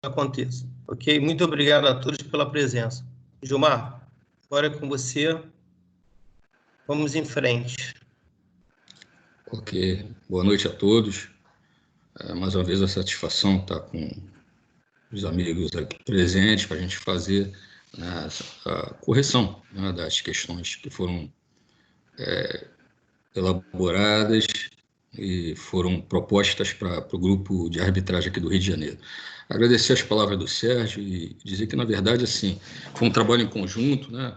aconteça. Ok? Muito obrigado a todos pela presença. Gilmar, agora é com você. Vamos em frente. Ok. Boa noite a todos. Mais uma vez, a satisfação estar com os amigos aqui presentes para a gente fazer a correção, né, das questões que foram elaboradas e foram propostas para o grupo de arbitragem aqui do Rio de Janeiro. Agradecer as palavras do Sérgio e dizer que, na verdade, assim, foi um trabalho em conjunto, né,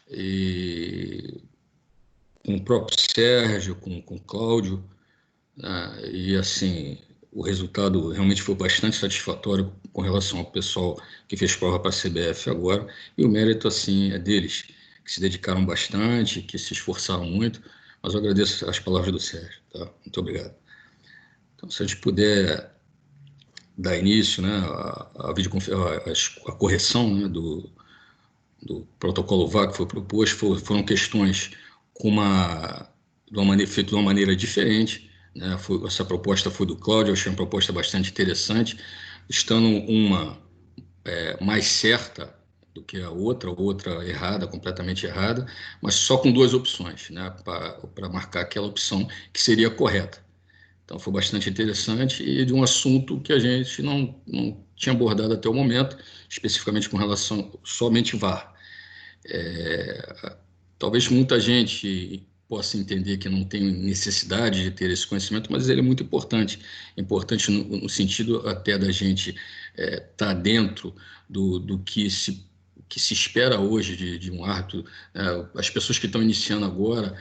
e com o próprio Sérgio, com o Cláudio, e assim, o resultado realmente foi bastante satisfatório com relação ao pessoal que fez prova para a CBF agora, e o mérito, assim, é deles, que se dedicaram bastante, que se esforçaram muito, mas eu agradeço as palavras do Sérgio, tá? Muito obrigado. Então, se a gente puder dar início, né, a correção, né, do protocolo VAR que foi proposto, foram questões feito de uma maneira diferente, né? Essa proposta foi do Cláudio, eu achei uma proposta bastante interessante, estando uma mais certa do que a outra errada, completamente errada, mas só com duas opções, né, para marcar aquela opção que seria correta. Então foi bastante interessante e de um assunto que a gente não tinha abordado até o momento, especificamente com relação somente VAR. Talvez muita gente possa entender que não tem necessidade de ter esse conhecimento, mas ele é muito importante. Importante no sentido até da gente estar dentro do que se espera hoje de um árbitro. As pessoas que estão iniciando agora,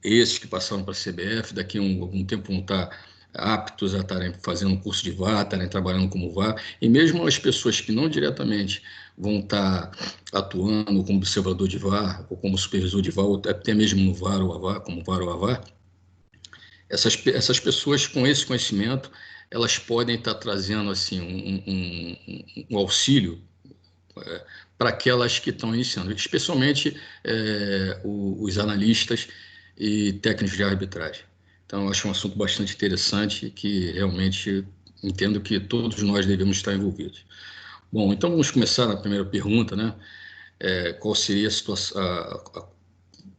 esses que passaram para a CBF, daqui a algum tempo vão estar aptos a estarem fazendo um curso de VAR, estarem trabalhando como VAR, e mesmo as pessoas que não diretamente vão estar atuando como observador de VAR, ou como supervisor de VAR, ou até mesmo no VAR ou AVAR, como VAR ou AVAR, essas pessoas com esse conhecimento, elas podem estar trazendo assim um auxílio para aquelas que estão iniciando, especialmente os analistas e técnicos de arbitragem. Então, eu acho um assunto bastante interessante que realmente entendo que todos nós devemos estar envolvidos. Bom, então vamos começar na primeira pergunta, né? Qual seria a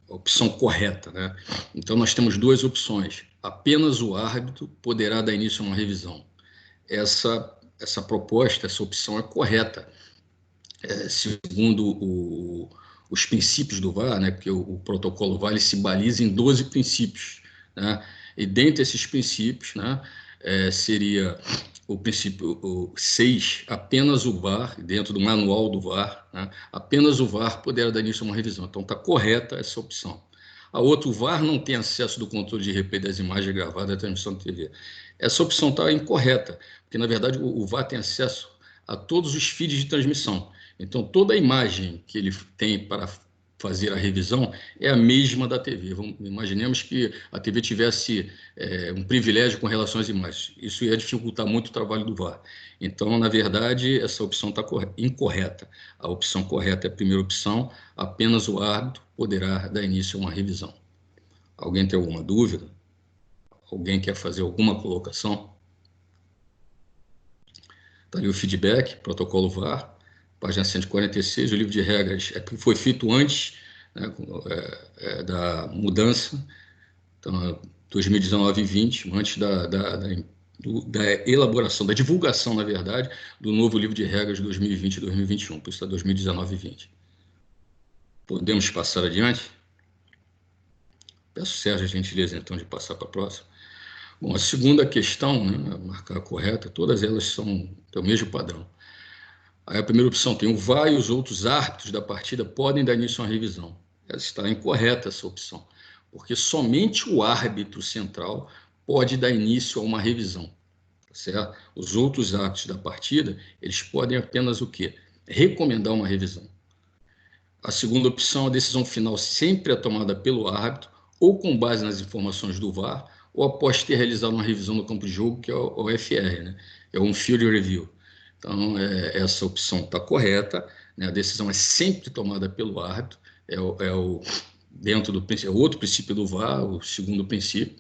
opção correta, né? Então, nós temos duas opções. Apenas o árbitro poderá dar início a uma revisão. Essa proposta, essa opção é correta, segundo os princípios do VAR, né? Porque o protocolo VAR ele se baliza em 12 princípios, né? E dentre esses princípios, né, seria o princípio 6, apenas o VAR, dentro do manual do VAR, né, apenas o VAR poderá dar início a uma revisão. Então, está correta essa opção. A outra, o VAR não tem acesso do controle de replay das imagens gravadas da transmissão de TV. Essa opção está incorreta, porque, na verdade, o VAR tem acesso a todos os feeds de transmissão. Então, toda a imagem que ele tem para fazer a revisão é a mesma da TV. Imaginemos que a TV tivesse um privilégio com relação às imagens. Isso ia dificultar muito o trabalho do VAR. Então, na verdade, essa opção está incorreta. A opção correta é a primeira opção, apenas o árbitro poderá dar início a uma revisão. Alguém tem alguma dúvida? Alguém quer fazer alguma colocação? Está ali o feedback, protocolo VAR, página 146, o livro de regras que foi feito antes, né, da mudança, então, 2019 e 20, antes da elaboração, da divulgação, na verdade, do novo livro de regras de 2020 e 2021, por isso está 2019 e 20. Podemos passar adiante? Peço, Sérgio, a gentileza, então, de passar para a próxima. Bom, a segunda questão, né, marcar correta, todas elas têm o mesmo padrão. Aí a primeira opção tem o VAR e os outros árbitros da partida podem dar início a uma revisão. Está incorreta essa opção, porque somente o árbitro central pode dar início a uma revisão, tá certo? Os outros árbitros da partida, eles podem apenas o quê? Recomendar uma revisão. A segunda opção, a decisão final sempre é tomada pelo árbitro, ou com base nas informações do VAR, ou após ter realizado uma revisão no campo de jogo, que é o FR, né? É um Field Review. Então, essa opção está correta, né? A decisão é sempre tomada pelo árbitro, dentro do outro princípio do VAR, o segundo princípio.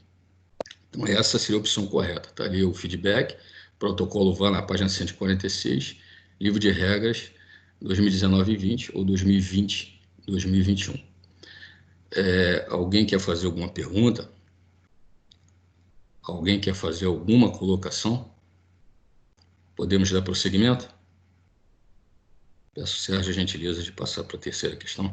Então, essa seria a opção correta. Está ali o feedback, protocolo VAR na página 146, livro de regras 2019 e 20 ou 2020, 2021. Alguém quer fazer alguma pergunta? Alguém quer fazer alguma colocação? Podemos dar prosseguimento? Peço, Sérgio, a gentileza de passar para a terceira questão.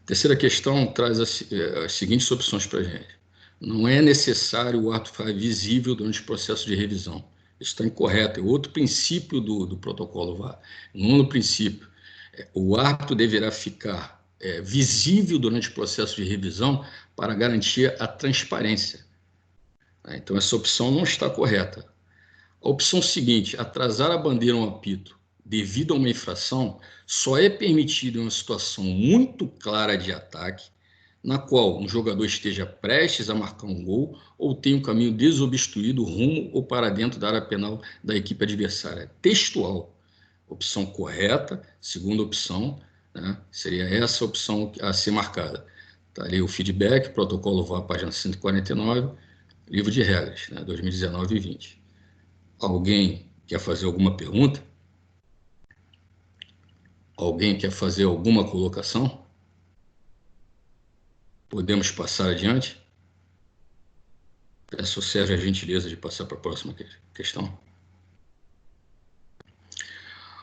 A terceira questão traz as seguintes opções para a gente. Não é necessário o árbitro ficar visível durante o processo de revisão. Isso está incorreto. É outro princípio do protocolo VAR. Nono princípio, o árbitro deverá ficar visível durante o processo de revisão para garantir a transparência. Então, essa opção não está correta. A opção seguinte, atrasar a bandeira ou um apito devido a uma infração, só é permitido em uma situação muito clara de ataque, na qual um jogador esteja prestes a marcar um gol ou tenha um caminho desobstruído rumo ou para dentro da área penal da equipe adversária. Textual. Opção correta, segunda opção, né, seria essa opção a ser marcada. Está ali o feedback, protocolo VAR, página 149, livro de regras, né, 2019 e 20. Alguém quer fazer alguma pergunta? Alguém quer fazer alguma colocação? Podemos passar adiante? Peço ao Sérgio a gentileza de passar para a próxima questão.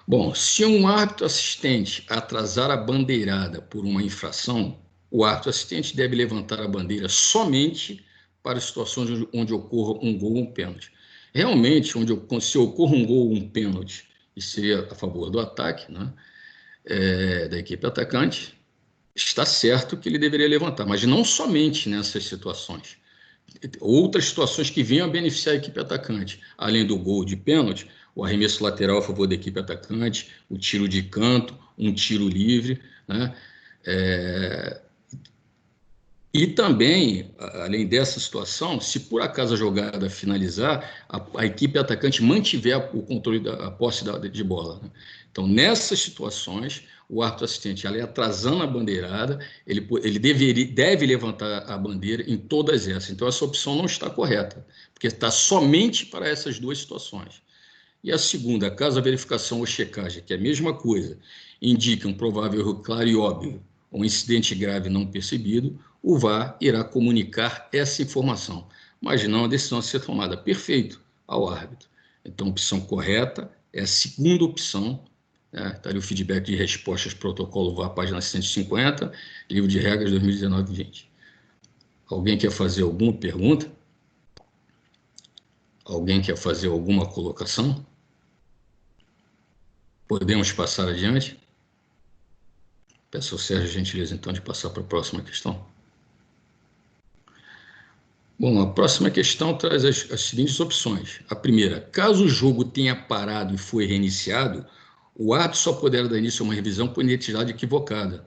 Bom, se um árbitro assistente atrasar a bandeirada por uma infração, o árbitro assistente deve levantar a bandeira somente para situações onde ocorra um gol ou um pênalti. Realmente, se ocorre um gol ou um pênalti, e seria a favor do ataque, né, da equipe atacante, está certo que ele deveria levantar, mas não somente nessas situações. Outras situações que venham a beneficiar a equipe atacante, além do gol de pênalti, o arremesso lateral a favor da equipe atacante, o tiro de canto, um tiro livre, né? E também, além dessa situação, se por acaso a jogada finalizar, a equipe atacante mantiver o controle da posse de bola, né? Então, nessas situações, o árbitro assistente, ali atrasando a bandeirada, ele deve levantar a bandeira em todas essas. Então, essa opção não está correta, porque está somente para essas duas situações. E a segunda, caso a verificação ou checagem, que é a mesma coisa, indique um provável erro claro e óbvio, ou um incidente grave não percebido, o VAR irá comunicar essa informação, mas não a decisão a ser tomada. Perfeito, ao árbitro. Então, a opção correta é a segunda opção. Está ali o feedback de respostas, protocolo VAR, página 150, livro de regras 2019 e 20. Alguém quer fazer alguma pergunta? Alguém quer fazer alguma colocação? Podemos passar adiante? Peço ao Sérgio a gentileza, então, de passar para a próxima questão. Bom, a próxima questão traz as seguintes opções. A primeira, caso o jogo tenha parado e foi reiniciado, o árbitro só poderá dar início a uma revisão por identidade equivocada.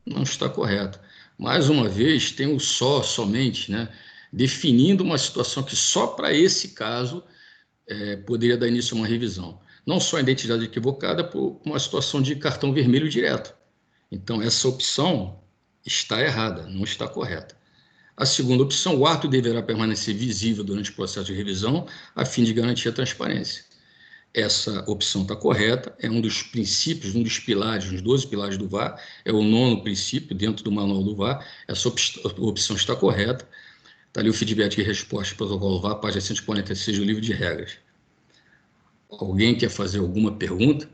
Não está correto. Mais uma vez, tem o somente, né, definindo uma situação que só para esse caso poderia dar início a uma revisão. Não só a identidade equivocada, por uma situação de cartão vermelho direto. Então, essa opção está errada, não está correta. A segunda opção, o árbitro deverá permanecer visível durante o processo de revisão, a fim de garantir a transparência. Essa opção está correta, é um dos princípios, um dos pilares, um dos 12 pilares do VAR, é o nono princípio dentro do manual do VAR, essa opção está correta. Está ali o feedback de resposta do protocolo VAR, página 146 do livro de regras. Alguém quer fazer alguma pergunta?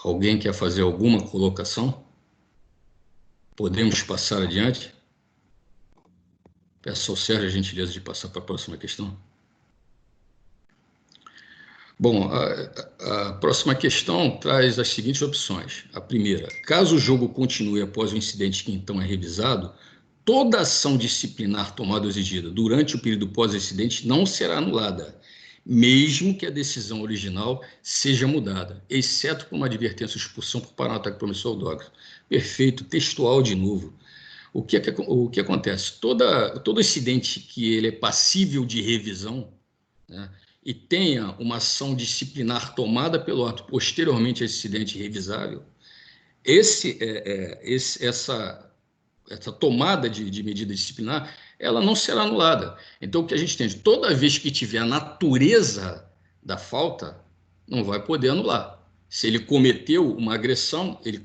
Alguém quer fazer alguma colocação? Podemos passar adiante? Peço ao Sérgio a gentileza de passar para a próxima questão. Bom, a próxima questão traz as seguintes opções. A primeira, caso o jogo continue após o incidente que então é revisado, toda ação disciplinar tomada ou exigida durante o período pós-incidente não será anulada, mesmo que a decisão original seja mudada, exceto por uma advertência ou expulsão por parar um ataque promissor ao dog. Perfeito, textual de novo. O que acontece? Todo incidente que ele é passível de revisão, né, e tenha uma ação disciplinar tomada pelo árbitro posteriormente a esse incidente revisável, essa tomada de medida disciplinar, ela não será anulada. Então, o que a gente tem, toda vez que tiver a natureza da falta, não vai poder anular. Se ele cometeu uma agressão, ele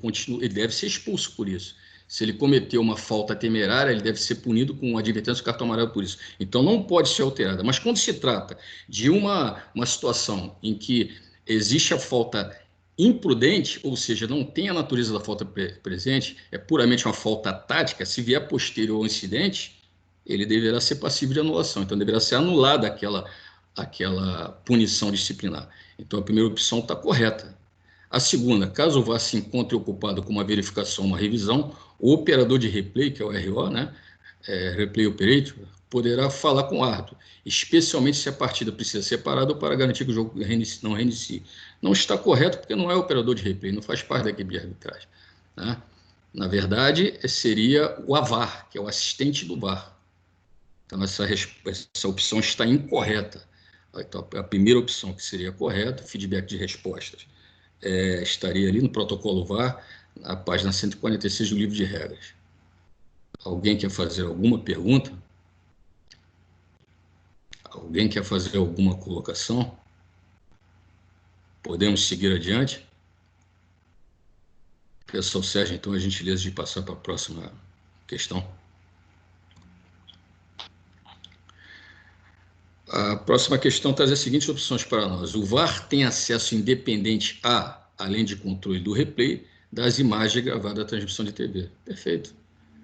deve ser expulso por isso. Se ele cometeu uma falta temerária, ele deve ser punido com advertência do cartão amarelo por isso. Então, não pode ser alterada. Mas quando se trata de uma situação em que existe a falta imprudente, ou seja, não tem a natureza da falta presente, é puramente uma falta tática, se vier posterior ao incidente, ele deverá ser passível de anulação. Então, deverá ser anulada aquela punição disciplinar. Então, a primeira opção está correta. A segunda, caso o VAR se encontre ocupado com uma verificação, uma revisão, o operador de replay, que é o RO, né, Replay Operator, poderá falar com o árbitro, especialmente se a partida precisa ser parada ou para garantir que o jogo não reinicie. Não está correto porque não é operador de replay, não faz parte da equipe de arbitragem, né? Na verdade, seria o AVAR, que é o assistente do VAR. Então, essa opção está incorreta. Então, a primeira opção que seria correta, feedback de respostas, estaria ali no protocolo VAR, na página 146 do livro de regras. Alguém quer fazer alguma pergunta? Alguém quer fazer alguma colocação? Podemos seguir adiante? Pessoal Sérgio, então, a gentileza de passar para a próxima questão. A próxima questão traz as seguintes opções para nós. O VAR tem acesso independente além de controle do replay, das imagens gravadas da transmissão de TV. Perfeito.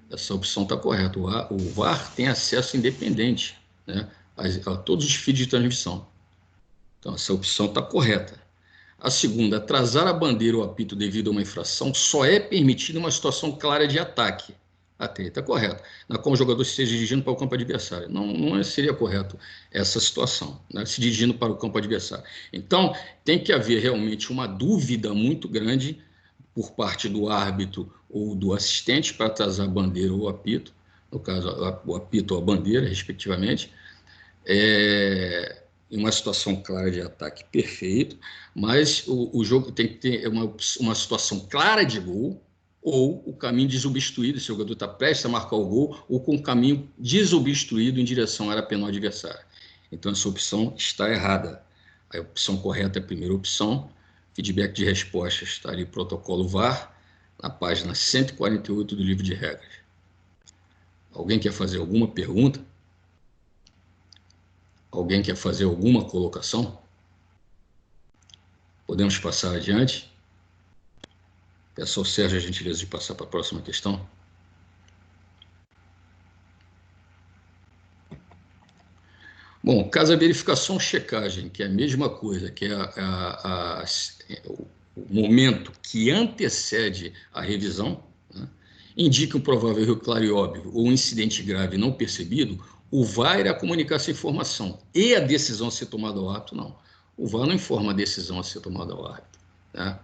Essa opção está correta. O VAR tem acesso independente, né, a todos os feeds de transmissão. Então, essa opção está correta. A segunda, atrasar a bandeira ou apito devido a uma infração só é permitido em uma situação clara de ataque. Está correto. Na qual o jogador se esteja dirigindo para o campo adversário. Não seria correto essa situação, né, se dirigindo para o campo adversário. Então, tem que haver realmente uma dúvida muito grande por parte do árbitro ou do assistente para atrasar a bandeira ou o apito, no caso, o apito ou a bandeira, respectivamente, em uma situação clara de ataque, perfeito, mas o jogo tem que ter uma situação clara de gol ou o caminho desobstruído, se o jogador está prestes a marcar o gol, ou com o caminho desobstruído em direção à área penal adversária. Então, essa opção está errada. A opção correta é a primeira opção. Feedback de respostas está ali, protocolo VAR, na página 148 do livro de regras. Alguém quer fazer alguma pergunta? Alguém quer fazer alguma colocação? Podemos passar adiante? Peço ao Sérgio a gentileza de passar para a próxima questão. Bom, caso a verificação ou checagem, que é a mesma coisa, que é o momento que antecede a revisão, né, indica um provável erro claro e óbvio ou um incidente grave não percebido, o VAR irá comunicar essa informação. E a decisão a ser tomada ao árbitro, não. O VAR não informa a decisão a ser tomada ao árbitro, né?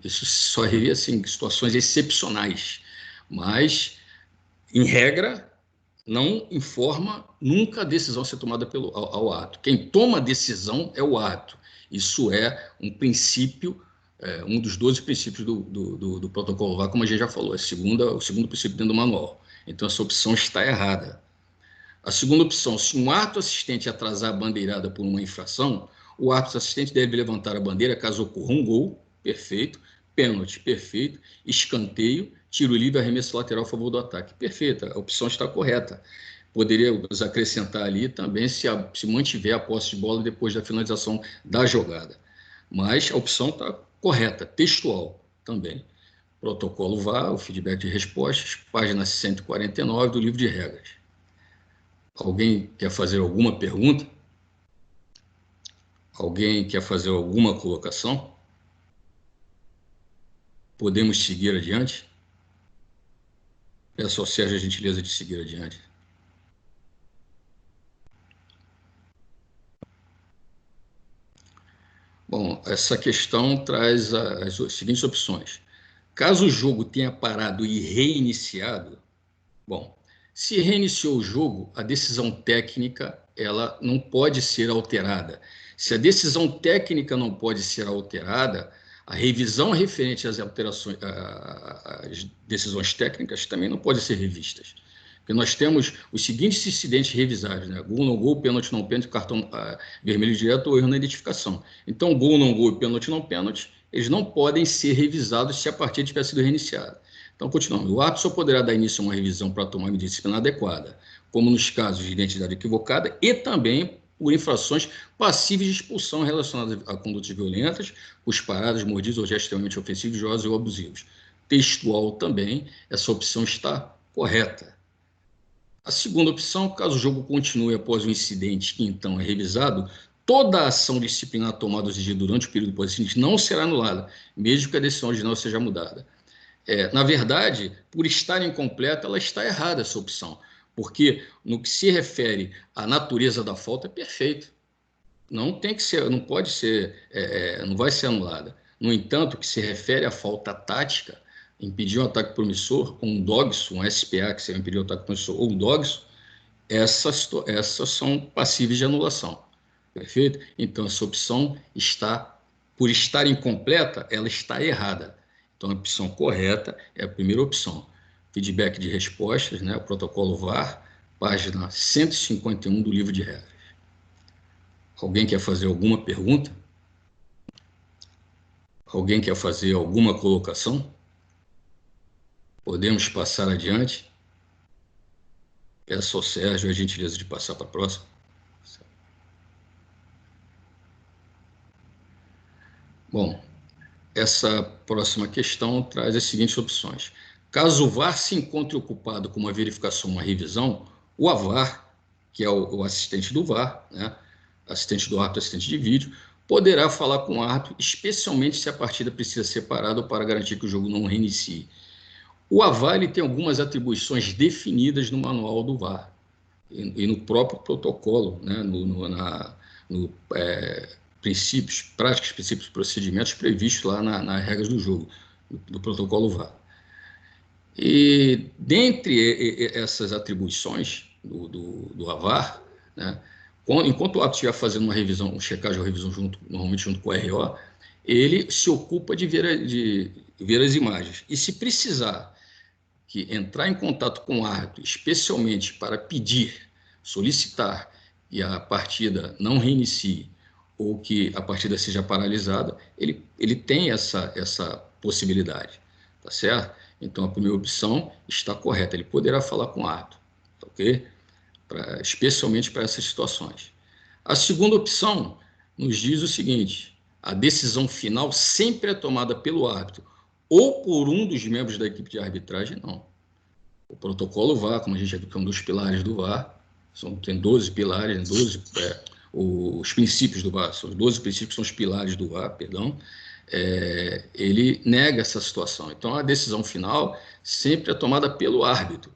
Isso só iria assim, em situações excepcionais. Mas, em regra, não informa nunca a decisão a ser tomada ao árbitro. Quem toma a decisão é o árbitro. Isso é um princípio, um dos 12 princípios do protocolo VAR, como a gente já falou, o segundo princípio dentro do manual. Então, essa opção está errada. A segunda opção, se um árbitro assistente atrasar a bandeirada por uma infração, o árbitro assistente deve levantar a bandeira caso ocorra um gol, perfeito, pênalti, perfeito, escanteio, tiro livre, arremesso lateral a favor do ataque. Perfeita, a opção está correta. Poderíamos acrescentar ali também se mantiver a posse de bola depois da finalização da jogada. Mas a opção está correta, textual também. Protocolo VAR, o feedback de respostas, página 149 do livro de regras. Alguém quer fazer alguma pergunta? Alguém quer fazer alguma colocação? Podemos seguir adiante? Peço ao Sérgio a gentileza de seguir adiante. Bom, essa questão traz as seguintes opções. Caso o jogo tenha parado e reiniciado, bom, se reiniciou o jogo, a decisão técnica ela não pode ser alterada. Se a decisão técnica não pode ser alterada, a revisão referente às alterações, às decisões técnicas também não pode ser revistas. Porque nós temos os seguintes incidentes revisados, né? Gol, não gol, pênalti, não pênalti, cartão vermelho direto ou erro na identificação. Então, gol, não gol, pênalti, não pênalti, eles não podem ser revisados se a partida tiver sido reiniciada. Então, continuando. O árbitro só poderá dar início a uma revisão para tomar medida disciplinar adequada, como nos casos de identidade equivocada e também por infrações passíveis de expulsão relacionadas a condutas violentas, cusparadas, mordidas ou gestos extremamente ofensivos, injuriosos ou abusivos. Textual também, essa opção está correta. A segunda opção, caso o jogo continue após o incidente que então é revisado, toda a ação disciplinar tomada durante o período pós-incidente não será anulada, mesmo que a decisão original seja mudada. Na verdade, por estar incompleta, ela está errada, essa opção, porque no que se refere à natureza da falta, é perfeito. Não tem que ser, não pode ser, não vai ser anulada. No entanto, o que se refere à falta tática, impedir um ataque promissor, um DOGSO, um SPA, que seria impedir um ataque promissor, ou um DOGSO, essas são passíveis de anulação. Perfeito? Então, essa opção está, por estar incompleta, ela está errada. Então, a opção correta é a primeira opção. Feedback de respostas, né, o protocolo VAR, página 151 do livro de regras. Alguém quer fazer alguma pergunta? Alguém quer fazer alguma colocação? Podemos passar adiante? Peço ao Sérgio a gentileza de passar para a próxima. Bom, essa próxima questão traz as seguintes opções. Caso o VAR se encontre ocupado com uma verificação, uma revisão, o AVAR, que é o assistente do VAR, né, assistente do árbitro, assistente de vídeo, poderá falar com o árbitro, especialmente se a partida precisa ser parada ou para garantir que o jogo não reinicie. O AVAR ele tem algumas atribuições definidas no manual do VAR e no próprio protocolo, né, princípios, práticas, princípios, procedimentos previstos lá nas regras do jogo, do protocolo VAR. E dentre essas atribuições do AVAR, né, enquanto o árbitro estiver fazendo uma revisão, uma checagem ou revisão normalmente junto com o RO, ele se ocupa de ver as imagens. E se precisar que entrar em contato com o árbitro, especialmente para pedir, solicitar que a partida não reinicie ou que a partida seja paralisada, ele tem essa possibilidade, tá certo? Então, a primeira opção está correta, ele poderá falar com o árbitro, tá ok? Especialmente para essas situações. A segunda opção nos diz o seguinte: a decisão final sempre é tomada pelo árbitro ou por um dos membros da equipe de arbitragem, não. O protocolo VAR, como a gente já viu, que é um dos pilares do VAR, tem 12 pilares, os princípios do VAR, são os 12 princípios, são os pilares do VAR, perdão, ele nega essa situação. Então, a decisão final sempre é tomada pelo árbitro,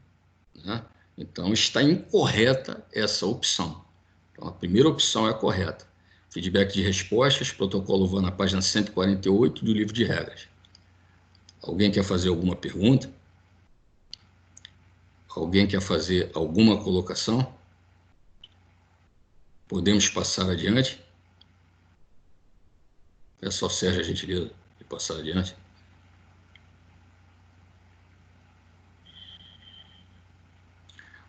né? Então, está incorreta essa opção. Então, a primeira opção é a correta. Feedback de respostas, protocolo VAR na página 148 do livro de regras. Alguém quer fazer alguma pergunta? Alguém quer fazer alguma colocação? Podemos passar adiante? É só Sérgio a gentileza de passar adiante.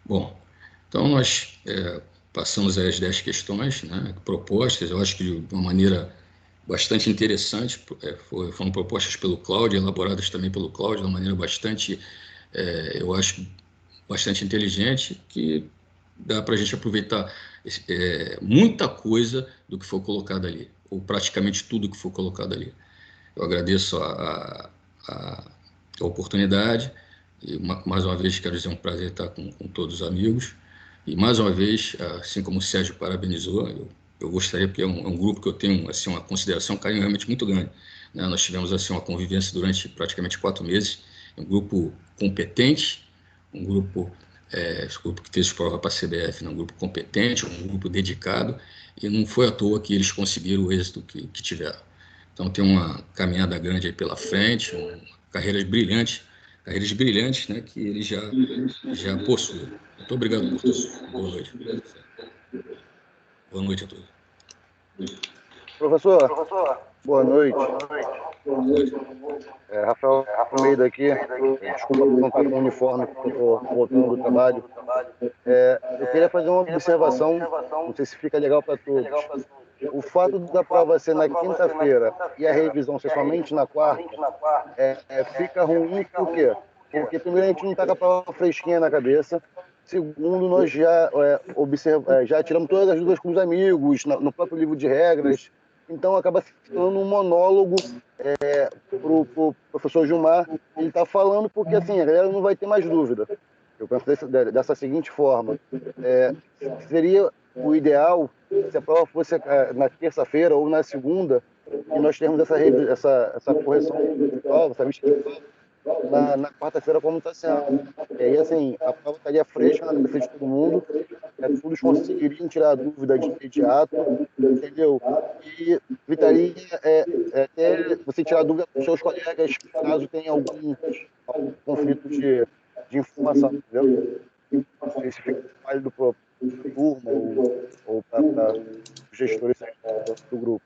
Bom, então nós passamos as 10 questões, né, propostas, eu acho que de uma maneira bastante interessante, foram propostas pelo Cláudio, elaboradas também pelo Cláudio, de uma maneira bastante, eu acho, bastante inteligente, que dá para a gente aproveitar muita coisa do que foi colocado ali, ou praticamente tudo que foi colocado ali. Eu agradeço a oportunidade e, mais uma vez, quero dizer, um prazer estar com todos os amigos. E, mais uma vez, assim como o Sérgio parabenizou, eu gostaria, porque é um grupo que eu tenho assim, uma consideração, um carinho realmente muito grande, né? Nós tivemos assim, uma convivência durante praticamente 4 meses, um grupo competente, um grupo que fez prova para a CBF, né? Um grupo competente, um grupo dedicado, e não foi à toa que eles conseguiram o êxito que tiveram. Então, tem uma caminhada grande aí pela frente, carreiras brilhantes, né, que eles já possuem. Muito obrigado por tudo. Boa noite. Boa noite a todos. Professor, boa noite. Boa noite. Rafael Almeida aqui. Desculpa por não estar com o uniforme, porque eu estou voltando do trabalho. Eu queria fazer uma observação, não sei se fica legal para todos. O fato da prova ser na quinta-feira e a revisão ser somente na quarta, fica ruim por quê? Porque, primeiro, a gente não está com a prova fresquinha na cabeça. Segundo, nós já tiramos todas as dúvidas com os amigos, no próprio livro de regras. Então, acaba se tornando um monólogo para o professor Gilmar. Ele está falando porque, assim, a galera não vai ter mais dúvida. Eu penso dessa seguinte forma. Seria o ideal se a prova fosse na terça-feira ou na segunda, e nós termos essa correção de prova, essa vista de prova, na quarta-feira, como está sendo. E aí, assim, a prova estaria fresca na cabeça de todo mundo, todos conseguiriam tirar a dúvida de imediato, entendeu? E evitaria até você tirar a dúvida dos seus colegas, caso tenha algum conflito de informação, entendeu? Não sei se fica válido para a turma ou para os gestores do grupo.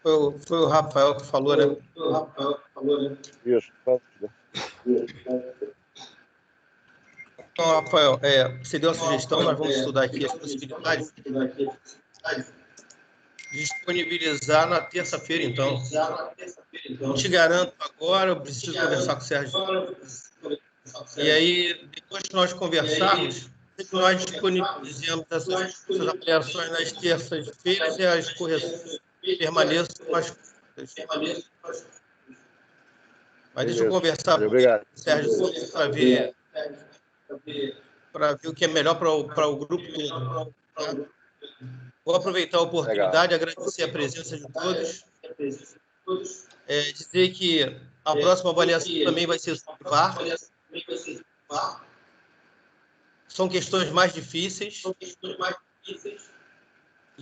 Foi o Rafael que falou, né? Isso. Então, Rafael, você deu a sugestão, nós vamos estudar aqui as possibilidades de disponibilizar na terça-feira, então. Não te garanto agora, eu preciso conversar com o Sérgio. E aí, depois que nós conversarmos, nós disponibilizamos essas avaliações nas terças-feiras e as correções permaneçam com as curtas. Mas deixa eu conversar com o Sérgio para ver o que é melhor para o grupo todo. Tá? Vou aproveitar a oportunidade, agradecer a presença de todos. Dizer que a próxima avaliação também vai ser sobre VAR. São questões mais difíceis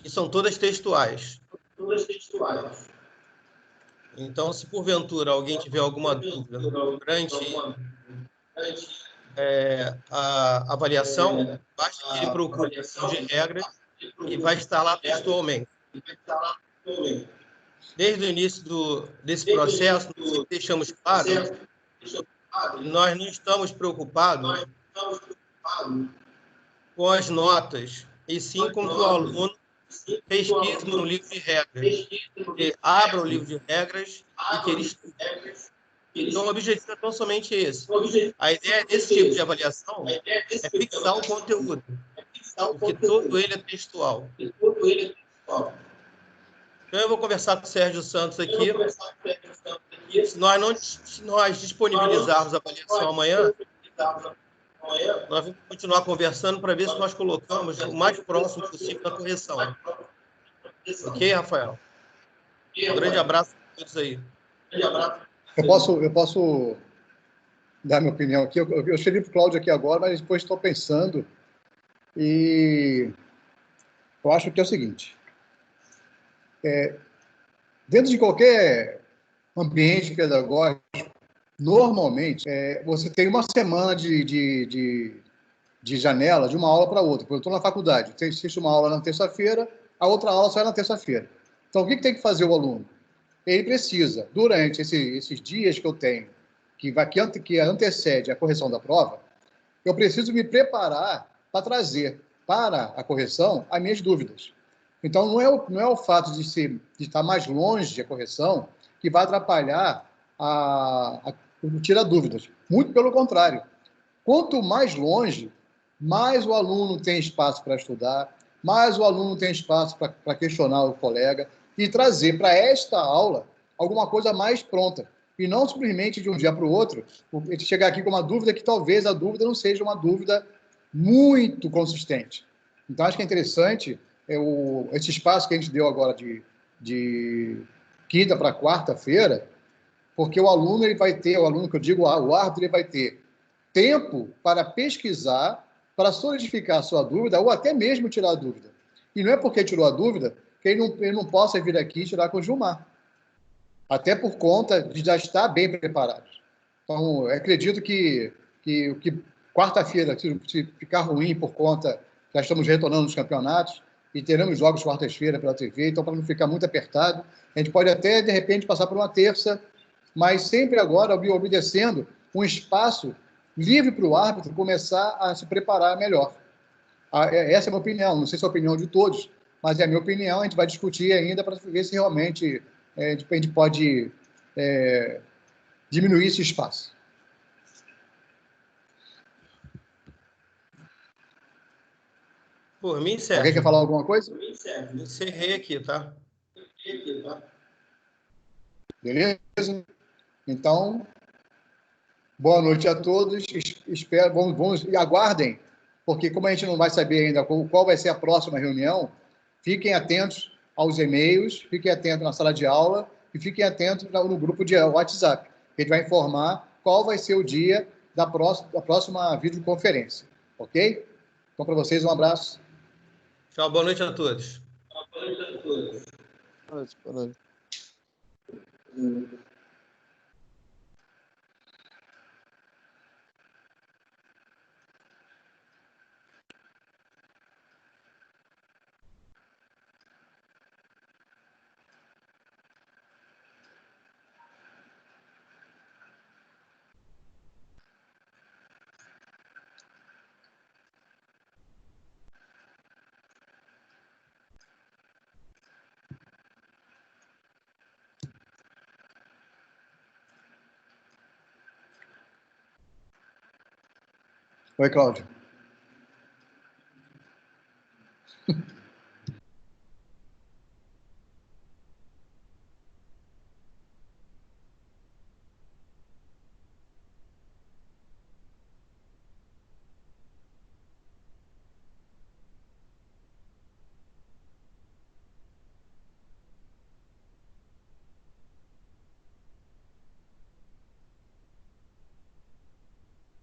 e são todas textuais. Então, se porventura alguém tiver alguma dúvida durante a avaliação, basta que ele procure a questão de regras e vai estar lá textualmente. Desde o início desse processo, nós deixamos claro que nós não estamos preocupados com as notas, e sim com que o aluno pesquise no livro de regras, que abra o livro de regras e que ele estude. Então, o objetivo é tão somente esse. A ideia desse tipo de avaliação é fixar o conteúdo, porque todo ele é textual. Então, eu vou conversar com o Sérgio Santos aqui. Se nós disponibilizarmos a avaliação amanhã, nós vamos continuar conversando para ver se nós colocamos o mais próximo possível da correção. Ok, Rafael? Um grande abraço a todos aí. Eu posso dar minha opinião aqui. Eu cheguei para o Cláudio aqui agora, mas depois estou pensando e eu acho que é o seguinte. Dentro de qualquer ambiente pedagógico, normalmente, você tem uma semana de janela de uma aula para outra. Eu estou na faculdade, existe uma aula na terça-feira, a outra aula sai na terça-feira. Então, o que tem que fazer o aluno? Ele precisa, durante esses dias que eu tenho, que antecede a correção da prova, eu preciso me preparar para trazer para a correção as minhas dúvidas. Então, não é o fato de estar mais longe da correção que vai atrapalhar o tirar dúvidas. Muito pelo contrário. Quanto mais longe, mais o aluno tem espaço para estudar, mais o aluno tem espaço para questionar o colega e trazer para esta aula alguma coisa mais pronta. E não simplesmente de um dia para o outro, ele chegar aqui com uma dúvida que talvez a dúvida não seja uma dúvida muito consistente. Então, acho que é interessante esse espaço que a gente deu agora de quinta para quarta-feira, porque o aluno que eu digo, o árbitro, ele vai ter tempo para pesquisar, para solidificar a sua dúvida, ou até mesmo tirar a dúvida. E não é porque tirou a dúvida que ele não possa vir aqui e tirar com o Gilmar. Até por conta de já estar bem preparado. Então, eu acredito que quarta-feira, se ficar ruim por conta, já estamos retornando nos campeonatos, e teremos jogos quartas-feira pela TV, então para não ficar muito apertado, a gente pode até, de repente, passar por uma terça, mas sempre agora obedecendo um espaço livre para o árbitro começar a se preparar melhor. Essa é a minha opinião, não sei se é a opinião de todos, mas é a minha opinião, a gente vai discutir ainda para ver se realmente a gente pode diminuir esse espaço. Por mim, Sérgio. Alguém quer falar alguma coisa? Encerrei aqui, tá? Beleza? Então, boa noite a todos. Espero, vamos e aguardem, porque como a gente não vai saber ainda qual vai ser a próxima reunião, fiquem atentos aos e-mails, fiquem atentos na sala de aula e fiquem atentos no grupo de WhatsApp. A gente vai informar qual vai ser o dia da próxima videoconferência. Ok? Então, para vocês, um abraço. Tchau, boa noite a todos. Boa noite. Oi, Cláudio.